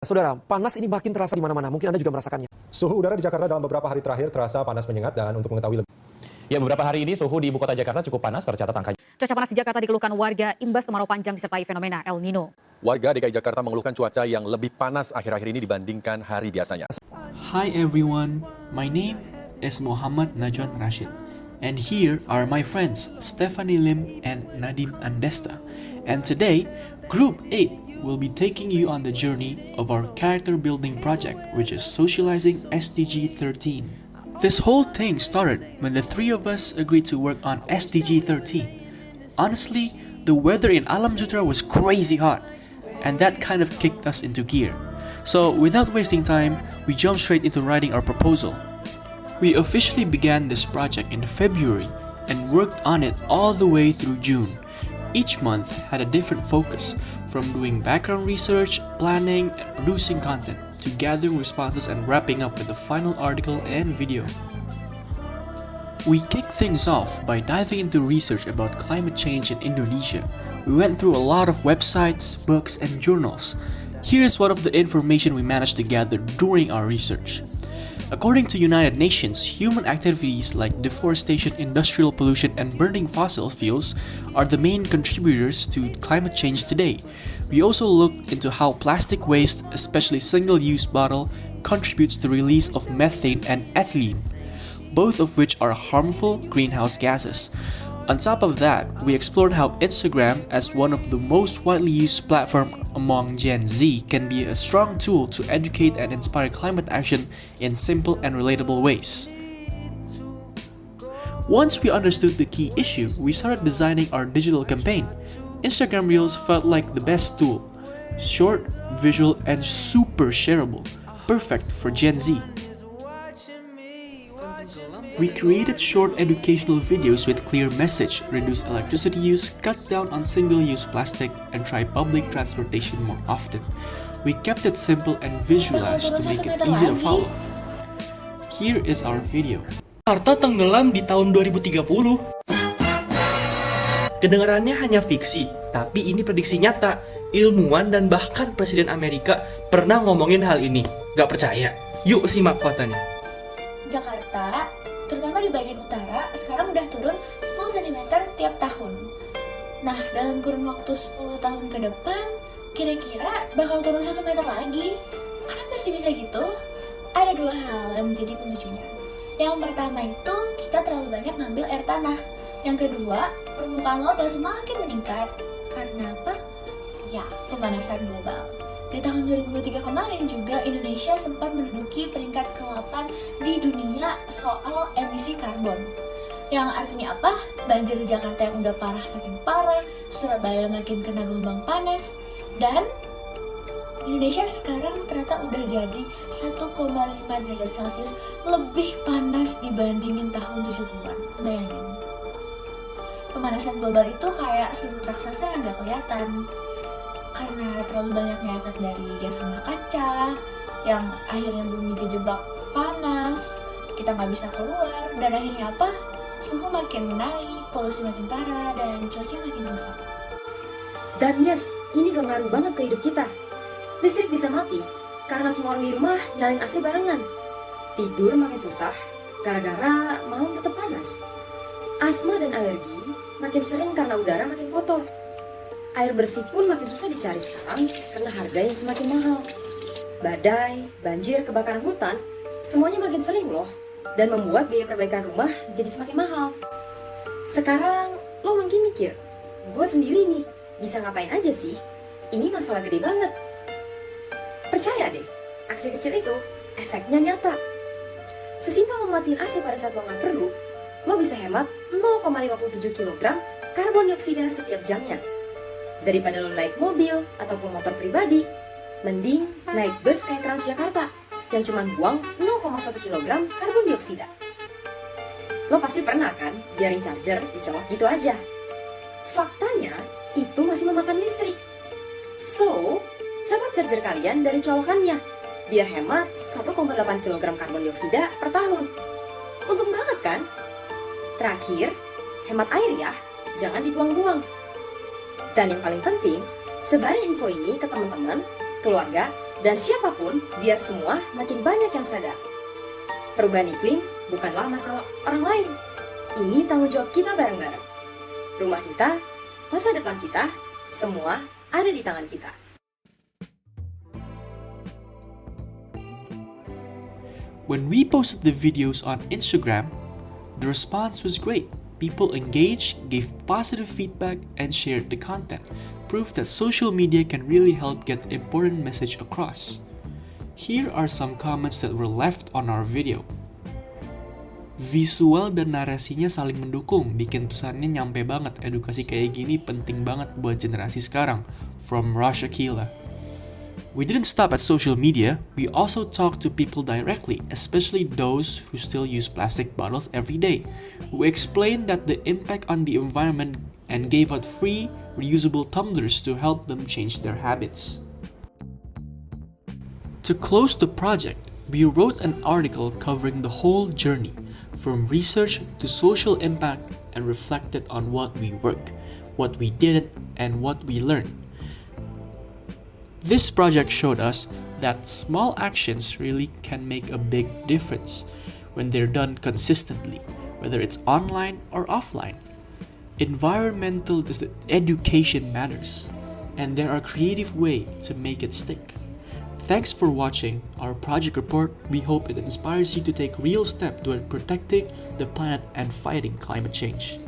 Saudara, panas ini makin terasa di mana-mana. Mungkin Anda juga merasakannya. Suhu udara di Jakarta dalam beberapa hari terakhir terasa panas menyengat dan untuk mengetahui lebih. Ya, beberapa hari ini suhu di ibu kota Jakarta cukup panas, tercatat angkanya. Cuaca panas di Jakarta dikeluhkan warga imbas kemarau panjang disertai fenomena El Nino. Warga DKI Jakarta mengeluhkan cuaca yang lebih panas akhir-akhir ini dibandingkan hari biasanya. Hi everyone, my name is Muhammad Najwan Rashid. And here are my friends Stephanie Lim and Nadine Andesta. And today, Group 8 will be taking you on the journey of our character building project, which is socializing SDG 13. This whole thing started when the three of us agreed to work on SDG 13. Honestly, the weather in Alam Sutera was crazy hot, and that kind of kicked us into gear. So without wasting time, we jumped straight into writing our proposal. We officially began this project in February and worked on it all the way through June. Each month had a different focus, from doing background research, planning, and producing content, to gathering responses and wrapping up with the final article and video. We kicked things off by diving into research about climate change in Indonesia. We went through a lot of websites, books, and journals. Here's one of the information we managed to gather during our research. According to United Nations, human activities like deforestation, industrial pollution, and burning fossil fuels are the main contributors to climate change today. We also looked into how plastic waste, especially single-use bottle, contributes to the release of methane and ethylene, both of which are harmful greenhouse gases. On top of that, we explored how Instagram, as one of the most widely used platforms among Gen Z, can be a strong tool to educate and inspire climate action in simple and relatable ways. Once we understood the key issue, we started designing our digital campaign. Instagram Reels felt like the best tool. Short, visual, and super shareable. Perfect for Gen Z. We created short educational videos with clear message, reduce electricity use, cut down on single-use plastic, and try public transportation more often. We kept it simple and visualized to make it easy to follow. Here is our video. Jakarta tenggelam di tahun 2030. Kedengarannya hanya fiksi, tapi ini prediksi nyata. Ilmuwan dan bahkan Presiden Amerika pernah ngomongin hal ini. Gak percaya? Yuk simak faktanya. Jakarta, terutama di bagian utara, sekarang udah turun 10 cm tiap tahun. Nah, dalam kurun waktu 10 tahun ke depan, kira-kira bakal turun 1 meter lagi. Kenapa sih bisa gitu? Ada dua hal yang menjadi pemicunya. Yang pertama itu, kita terlalu banyak ngambil air tanah. Yang kedua, permukaan laut yang semakin meningkat. Karena apa? Ya, pemanasan global. Di tahun 2023 kemarin juga Indonesia sempat menduduki peringkat ke-8 di dunia soal emisi karbon. Yang artinya apa? Banjir di Jakarta yang udah parah makin parah, Surabaya makin kena gelombang panas, dan Indonesia sekarang ternyata udah jadi 1,5 derajat Celcius lebih panas dibandingin tahun 70-an. Bayangin. Pemanasan global itu kayak selimut raksasa yang gak kelihatan. Karena terlalu banyaknya efek dari gas rumah kaca yang akhirnya bumi kejebak panas, kita nggak bisa keluar, dan akhirnya apa? Suhu makin naik, polusi makin parah, dan cuaca makin rusak. Dan yes, ini udah ngaruh banget ke hidup kita. Listrik bisa mati karena semua orang di rumah nyalain AC barengan. Tidur makin susah gara-gara malam tetap panas. Asma dan alergi makin sering karena udara makin kotor. Air bersih pun makin susah dicari sekarang karena harga yang semakin mahal. Badai, banjir, kebakaran hutan, semuanya makin sering loh, dan membuat biaya perbaikan rumah jadi semakin mahal. Sekarang lo mungkin mikir, gue sendiri nih, bisa ngapain aja sih? Ini masalah gede banget. Percaya deh, aksi kecil itu efeknya nyata. Sesimpel mematiin AC pada saat lo nggak perlu, lo bisa hemat 0,57 kg karbon dioksida setiap jamnya. Daripada lo naik mobil ataupun motor pribadi, mending naik bus kayak Transjakarta yang cuma buang 0,1 kg karbon dioksida. Lo pasti pernah kan biarin charger dicolok gitu aja. Faktanya, itu masih memakan listrik. So, coba charger kalian dari colokannya, biar hemat 1,8 kg karbon dioksida per tahun. Untung banget kan? Terakhir, hemat air ya, jangan dibuang-buang. Dan yang paling penting, sebarin info ini ke teman-teman, keluarga, Dan siapapun, biar semua makin banyak yang sadar. Perubahan iklim bukanlah masalah orang lain. Ini tanggung jawab kita bareng-bareng. Rumah kita, masa depan kita, semua ada di tangan kita. When we posted the videos on Instagram, the response was great. People engaged, gave positive feedback, and shared the content. Proof that social media can really help get the important message across. Here are some comments that were left on our video. Visual dan narasinya saling mendukung, bikin pesannya nyampe banget. Edukasi kayak gini penting banget buat generasi sekarang. From Rasha Kila. We didn't stop at social media, we also talked to people directly, especially those who still use plastic bottles every day. We explained that the impact on the environment and gave out free, reusable tumblers to help them change their habits. To close the project, we wrote an article covering the whole journey, from research to social impact, and reflected on what we worked, what we didn't, and what we learned. This project showed us that small actions really can make a big difference when they're done consistently, whether it's online or offline. Environmental education matters, and there are creative ways to make it stick. Thanks for watching our project report. We hope it inspires you to take real steps toward protecting the planet and fighting climate change.